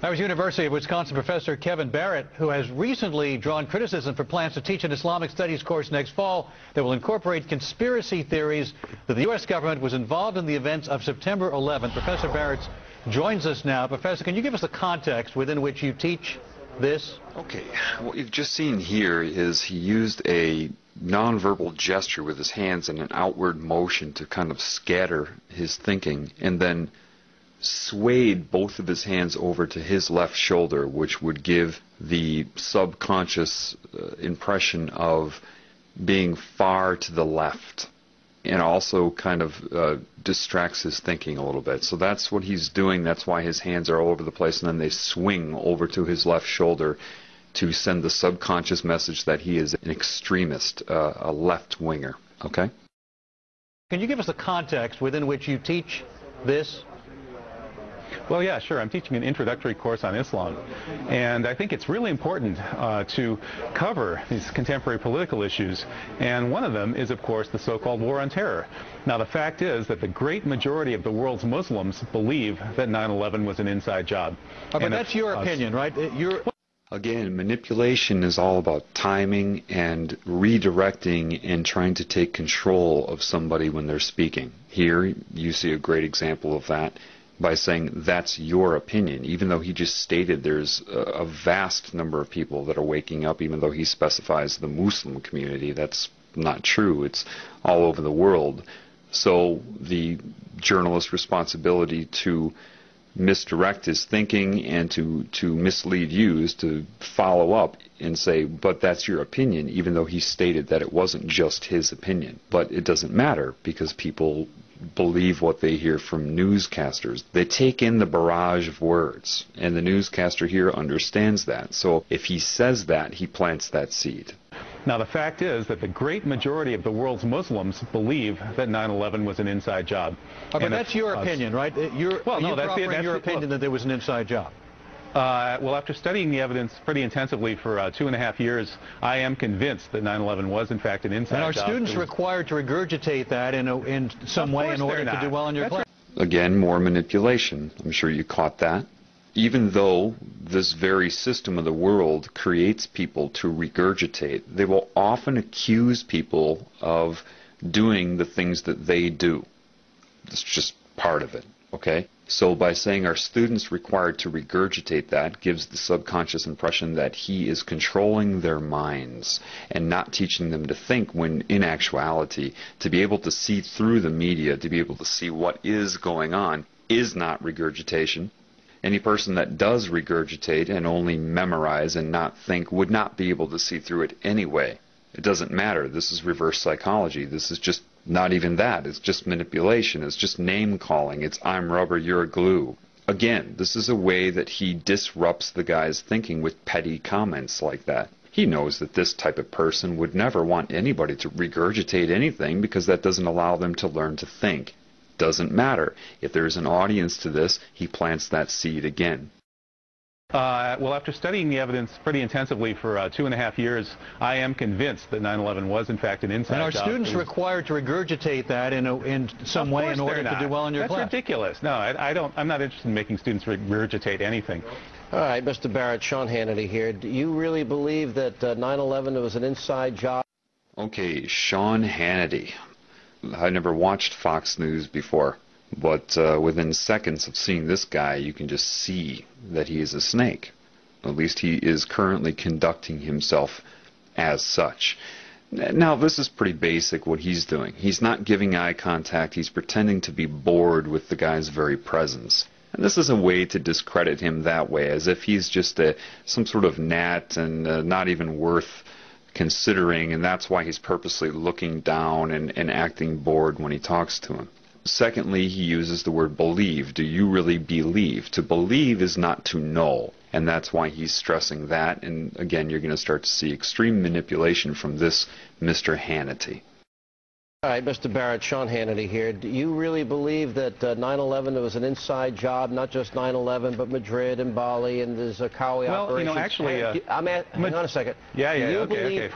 That was University of Wisconsin professor Kevin Barrett, who has recently drawn criticism for plans to teach an Islamic studies course next fall that will incorporate conspiracy theories that the U.S. government was involved in the events of September 11th. Professor Barrett joins us now. Professor, can you give us the context within which you teach this? Okay, what you've just seen here is he used a nonverbal gesture with his hands and an outward motion to kind of scatter his thinking, and then swayed both of his hands over to his left shoulder, which would give the subconscious impression of being far to the left, and also kind of distracts his thinking a little bit. So that's what he's doing. That's why his hands are all over the place, and then they swing over to his left shoulder to send the subconscious message that he is an extremist, a left-winger. Okay? Can you give us the context within which you teach this? Well, yeah, sure. I'm teaching an introductory course on Islam, and I think it's really important to cover these contemporary political issues, and one of them is, of course, the so-called war on terror. Now, the fact is that the great majority of the world's Muslims believe that 9/11 was an inside job. But that's your opinion, right? Again, manipulation is all about timing and redirecting and trying to take control of somebody when they're speaking. Here, you see a great example of that by saying that's your opinion, even though he just stated there's a vast number of people that are waking up, even though he specifies the Muslim community. That's not true. It's all over the world. So the journalist's responsibility to misdirect his thinking and to mislead you is to follow up and say, but that's your opinion, even though he stated that it wasn't just his opinion. But it doesn't matter, because people believe what they hear from newscasters. They take in the barrage of words, and the newscaster here understands that. So if he says that, he plants that seed. Now, the fact is that the great majority of the world's Muslims believe that 9/11 was an inside job. But that's your opinion, right? You're offering your opinion that there was an inside job. Well, after studying the evidence pretty intensively for 2.5 years, I am convinced that 9/11 was, in fact, an inside job. And are students required to regurgitate that in some way in order to do well in your class? Again, more manipulation. I'm sure you caught that. Even though this very system of the world creates people to regurgitate, they will often accuse people of doing the things that they do. It's just part of it, okay? So by saying our students required to regurgitate that gives the subconscious impression that he is controlling their minds and not teaching them to think, when in actuality, to be able to see through the media, to be able to see what is going on, is not regurgitation. Any person that does regurgitate and only memorize and not think would not be able to see through it anyway. It doesn't matter. This is reverse psychology. This is just not even that. It's just manipulation. It's just name calling. It's I'm rubber, you're glue. Again, this is a way that he disrupts the guy's thinking with petty comments like that. He knows that this type of person would never want anybody to regurgitate anything, because that doesn't allow them to learn to think. Doesn't matter. If there's an audience to this, he plants that seed again. Well, after studying the evidence pretty intensively for 2.5 years, I am convinced that 9/11 was, in fact, an inside job. And are students required to regurgitate that in some way in order to do well in your class? That's ridiculous. No, I'm not interested in making students regurgitate anything. All right, Mr. Barrett, Sean Hannity here. Do you really believe that 9/11 was an inside job? Okay, Sean Hannity. I never watched Fox News before, but within seconds of seeing this guy, you can just see that he is a snake. At least he is currently conducting himself as such. Now, this is pretty basic what he's doing. He's not giving eye contact. He's pretending to be bored with the guy's very presence. And this is a way to discredit him that way, as if he's just some sort of gnat and not even worth considering, and that's why he's purposely looking down and acting bored when he talks to him. Secondly, he uses the word believe. Do you really believe? To believe is not to know, and that's why he's stressing that. And again, you're going to start to see extreme manipulation from this Mr. Hannity. All right, Mr. Barrett, Sean Hannity here. Do you really believe that 9/11 was an inside job, not just 9/11, but Madrid and Bali and the Zakawi operation? Well, you know, actually... hang on a second. Okay.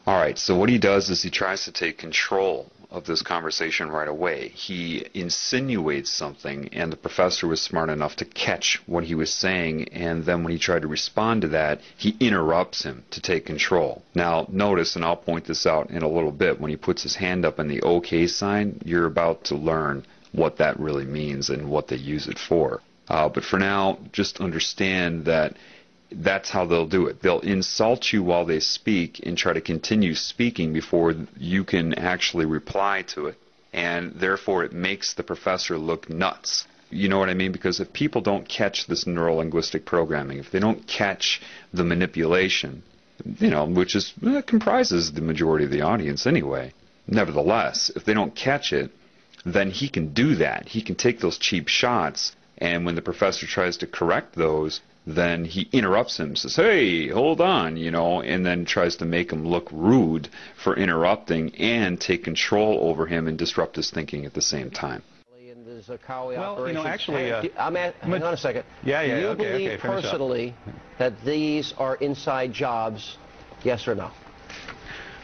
All right, so what he does is he tries to take control of this conversation right away. He insinuates something, and the professor was smart enough to catch what he was saying, and then when he tried to respond to that, he interrupts him to take control. Now, notice, and I'll point this out in a little bit, when he puts his hand up in the OK sign, you're about to learn what that really means and what they use it for. But for now, just understand that that's how they'll do it. They'll insult you while they speak and try to continue speaking before you can actually reply to it. And therefore, it makes the professor look nuts. You know what I mean? Because if people don't catch this neuro-linguistic programming, if they don't catch the manipulation, which comprises the majority of the audience anyway, nevertheless, if they don't catch it, then he can do that. He can take those cheap shots, and when the professor tries to correct those, then he interrupts him, says, hey, hold on, and then tries to make him look rude for interrupting and take control over him and disrupt his thinking at the same time. Well, actually, hang on a second. Do you believe personally that these are inside jobs, yes or no?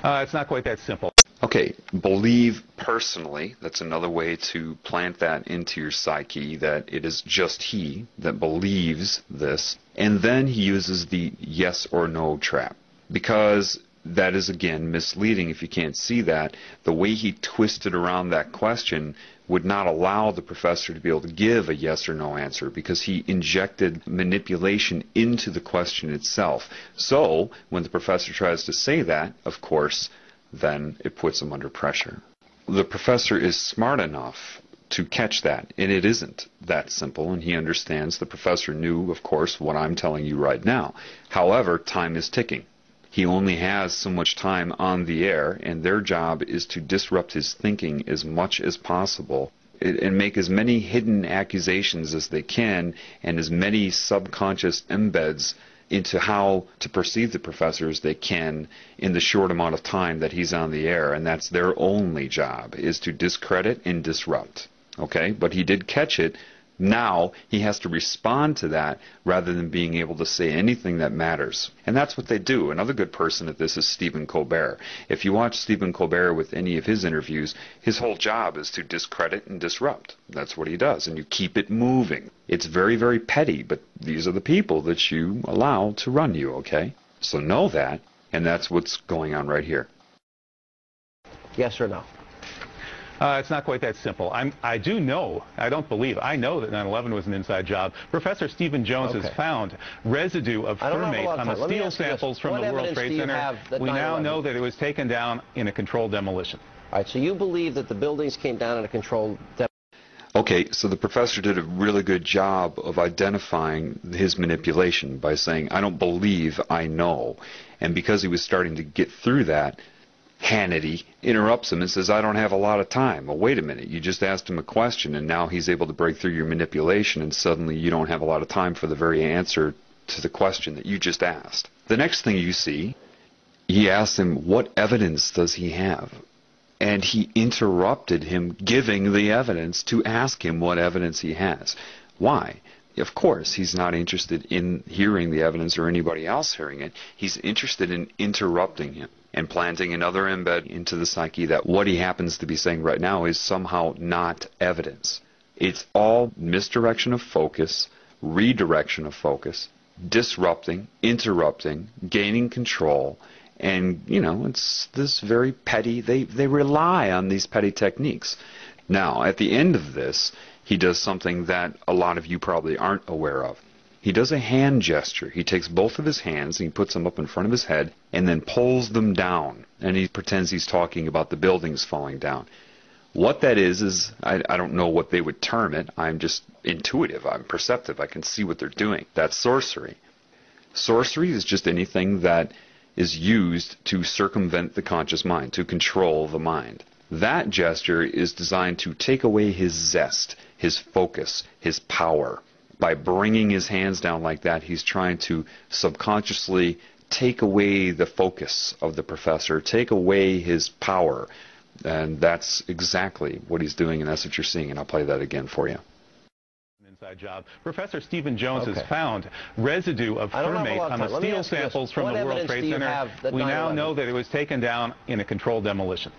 It's not quite that simple. Okay, believe personally, that's another way to plant that into your psyche, that it is just he that believes this, and then he uses the yes or no trap, because that is, again, misleading if you can't see that. The way he twisted around that question would not allow the professor to be able to give a yes or no answer, because he injected manipulation into the question itself. So, when the professor tries to say that, of course, then it puts him under pressure. The professor is smart enough to catch that, and it isn't that simple, and he understands. The professor knew, of course, what I'm telling you right now. However, time is ticking. He only has so much time on the air, and their job is to disrupt his thinking as much as possible and make as many hidden accusations as they can and as many subconscious embeds into how to perceive the professor as they can in the short amount of time that he's on the air, and that's their only job, is to discredit and disrupt. Okay? But he did catch it. Now he has to respond to that rather than being able to say anything that matters. And that's what they do. Another good person at this is Stephen Colbert. If you watch Stephen Colbert with any of his interviews, his whole job is to discredit and disrupt. That's what he does. And you keep it moving. It's very, very petty, but these are the people that you allow to run you, okay? So know that, and that's what's going on right here. Yes or no? It's not quite that simple. I know that 9/11 was an inside job. Professor Stephen Jones has found residue of thermate on the steel samples from the World Trade Center. We now know that it was taken down in a controlled demolition. All right, so you believe that the buildings came down in a controlled demolition? Okay, so the professor did a really good job of identifying his manipulation by saying, I don't believe, I know. And because he was starting to get through that, Hannity interrupts him and says, I don't have a lot of time. Well, wait a minute. You just asked him a question, and now he's able to break through your manipulation, and suddenly you don't have a lot of time for the very answer to the question that you just asked. The next thing you see, he asks him, what evidence does he have? And he interrupted him giving the evidence to ask him what evidence he has. Why? Of course, he's not interested in hearing the evidence or anybody else hearing it. He's interested in interrupting him and planting another embed into the psyche that what he happens to be saying right now is somehow not evidence. It's all misdirection of focus, redirection of focus, disrupting, interrupting, gaining control, and, it's this very petty, they rely on these petty techniques. Now, at the end of this, he does something that a lot of you probably aren't aware of. He does a hand gesture. He takes both of his hands and he puts them up in front of his head and then pulls them down. And he pretends he's talking about the buildings falling down. What that is I don't know what they would term it. I'm just intuitive. I'm perceptive. I can see what they're doing. That's sorcery. Sorcery is just anything that is used to circumvent the conscious mind, to control the mind. That gesture is designed to take away his zest, his focus, his power. By bringing his hands down like that, he's trying to subconsciously take away the focus of the professor, take away his power. And that's exactly what he's doing, and that's what you're seeing. And I'll play that again for you. Inside job. Professor Stephen Jones has found residue of thermate on the steel samples from the World Trade Center. We now know that it was taken down in a controlled demolition.